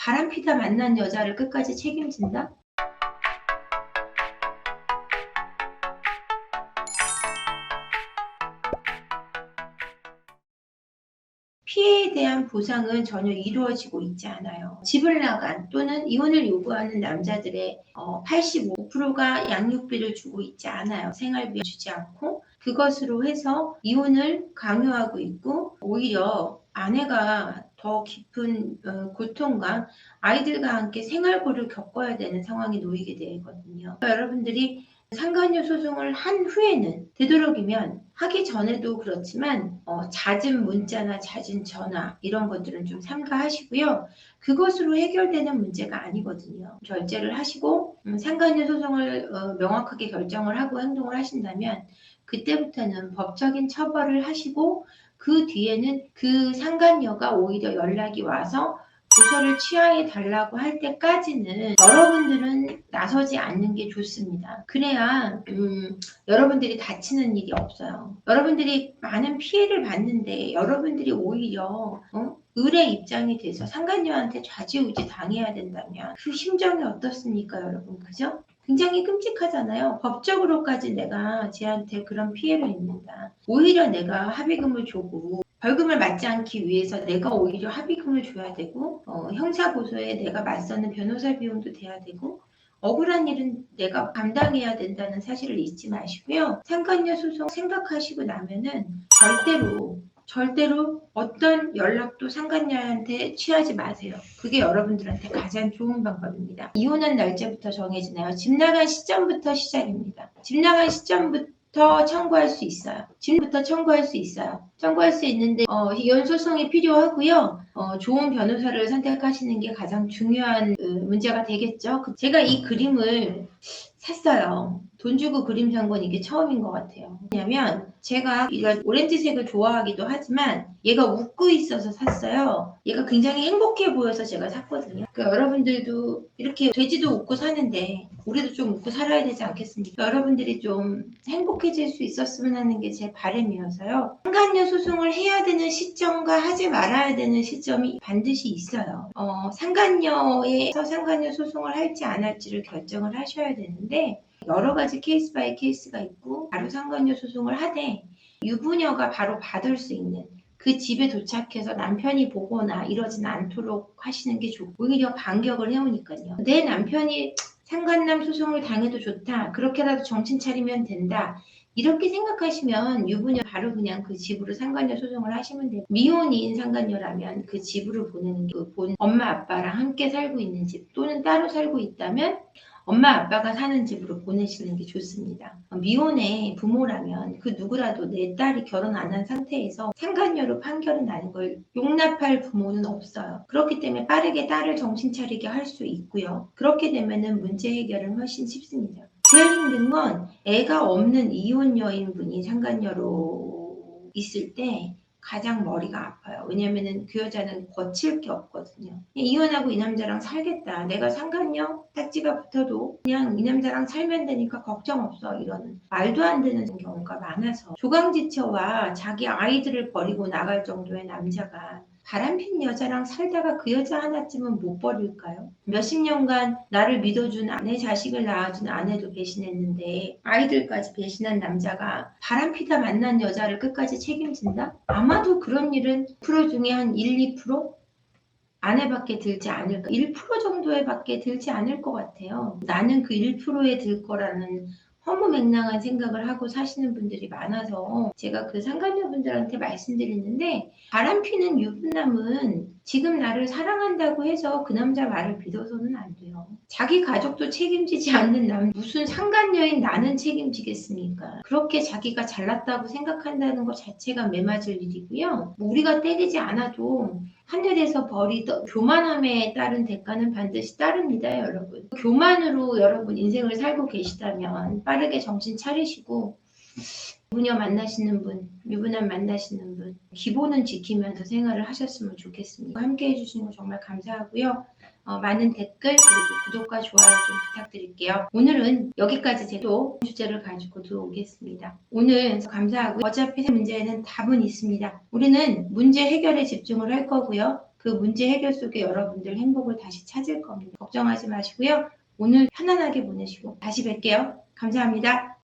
바람피다 만난 여자를 끝까지 책임진다? 피해에 대한 보상은 전혀 이루어지고 있지 않아요. 집을 나간 또는 이혼을 요구하는 남자들의 85%가 양육비를 주고 있지 않아요. 생활비 주지 않고 그것으로 해서 이혼을 강요하고 있고, 오히려 아내가 더 깊은 고통과 아이들과 함께 생활고를 겪어야 되는 상황에 놓이게 되거든요. 여러분들이 상간녀 소송을 한 후에는 되도록이면, 하기 전에도 그렇지만 잦은 문자나 잦은 전화 이런 것들은 좀 삼가하시고요. 그것으로 해결되는 문제가 아니거든요. 결제를 하시고 상간녀 소송을 명확하게 결정을 하고 행동을 하신다면, 그때부터는 법적인 처벌을 하시고, 그 뒤에는 그 상간녀가 오히려 연락이 와서 고소를 취하해 달라고 할 때까지는 여러분들은 나서지 않는 게 좋습니다. 그래야 여러분들이 다치는 일이 없어요. 여러분들이 많은 피해를 받는데 여러분들이 오히려 을의 입장이 돼서 상간녀한테 좌지우지 당해야 된다면 그 심정이 어떻습니까, 여러분? 그죠? 굉장히 끔찍하잖아요. 법적으로까지 내가 쟤한테 그런 피해를 입는다. 오히려 내가 합의금을 주고 벌금을 맞지 않기 위해서 내가 오히려 합의금을 줘야 되고, 형사고소에 내가 맞서는 변호사 비용도 돼야 되고, 억울한 일은 내가 감당해야 된다는 사실을 잊지 마시고요. 상간녀 소송 생각하시고 나면은 절대로 어떤 연락도 상간녀한테 취하지 마세요. 그게 여러분들한테 가장 좋은 방법입니다. 이혼한 날짜부터 정해지나요? 집 나간 시점부터 시작입니다. 집 나간 시점부터 청구할 수 있어요. 지금부터 청구할 수 있어요. 청구할 수 있는데 이혼 소송이 필요하고요. 좋은 변호사를 선택하시는 게 가장 중요한 문제가 되겠죠. 제가 이 그림을 샀어요. 돈 주고 그림 산 건 이게 처음인 것 같아요. 왜냐면 제가 오렌지색을 좋아하기도 하지만 얘가 웃고 있어서 샀어요. 얘가 굉장히 행복해 보여서 제가 샀거든요. 그러니까 여러분들도 이렇게 돼지도 웃고 사는데 우리도 좀 웃고 살아야 되지 않겠습니까? 여러분들이 좀 행복해질 수 있었으면 하는 게 제 바람이어서요. 상간녀 소송을 해야 되는 시점과 하지 말아야 되는 시점이 반드시 있어요. 상간녀에서 상간녀 소송을 할지 안 할지를 결정을 하셔야 되는데, 여러 가지 케이스 바이 케이스가 있고, 바로 상간녀 소송을 하되 유부녀가 바로 받을 수 있는 그 집에 도착해서 남편이 보거나 이러진 않도록 하시는 게 좋고, 오히려 반격을 해오니까요. 내 남편이 상간남 소송을 당해도 좋다, 그렇게라도 정신 차리면 된다, 이렇게 생각하시면 유부녀 바로 그냥 그 집으로 상간녀 소송을 하시면 돼요. 미혼인 상간녀라면 그 집으로 보내는 게, 본 엄마 아빠랑 함께 살고 있는 집 또는 따로 살고 있다면 엄마 아빠가 사는 집으로 보내시는 게 좋습니다. 미혼의 부모라면 그 누구라도 내 딸이 결혼 안 한 상태에서 상간녀로 판결이 나는 걸 용납할 부모는 없어요. 그렇기 때문에 빠르게 딸을 정신 차리게 할 수 있고요. 그렇게 되면은 문제 해결은 훨씬 쉽습니다. 제일 힘든 건 애가 없는 이혼 여인분이 상간녀로 있을 때 가장 머리가 아파요. 왜냐면은 그 여자는 거칠 게 없거든요. 이혼하고 이 남자랑 살겠다, 내가 상간녀 딱지가 붙어도 그냥 이 남자랑 살면 되니까 걱정 없어, 이러는 말도 안 되는 경우가 많아서, 조강지처와 자기 아이들을 버리고 나갈 정도의 남자가 바람핀 여자랑 살다가 그 여자 하나쯤은 못 버릴까요? 몇십 년간 나를 믿어준 아내, 자식을 낳아준 아내도 배신했는데 아이들까지 배신한 남자가 바람피다 만난 여자를 끝까지 책임진다? 아마도 그런 일은 1% 중에 한 1, 2%? 아내밖에 들지 않을까, 1% 정도에 밖에 들지 않을 것 같아요. 나는 그 1%에 들 거라는 허무맹랑한 생각을 하고 사시는 분들이 많아서 제가 그 상간녀분들한테 말씀드리는데, 바람피는 유부남은 지금 나를 사랑한다고 해서 그 남자 말을 믿어서는 안 돼요. 자기 가족도 책임지지 않는 무슨 상간녀인 나는 책임지겠습니까? 그렇게 자기가 잘났다고 생각한다는 것 자체가 매맞을 일이고요. 우리가 때리지 않아도 하늘에서 벌이 교만함에 따른 대가는 반드시 따릅니다, 여러분. 교만으로 여러분 인생을 살고 계시다면 빠르게 정신 차리시고, 유부녀 만나시는 분, 유부남 만나시는 분, 기본은 지키면서 생활을 하셨으면 좋겠습니다. 함께 해주시는 거 정말 감사하고요. 많은 댓글 그리고 구독과 좋아요 좀 부탁드릴게요. 오늘은 여기까지 제가 주제를 가지고 들어오겠습니다. 오늘 감사하고요. 어차피 문제에는 답은 있습니다. 우리는 문제 해결에 집중을 할 거고요. 그 문제 해결 속에 여러분들 행복을 다시 찾을 겁니다. 걱정하지 마시고요. 오늘 편안하게 보내시고 다시 뵐게요. 감사합니다.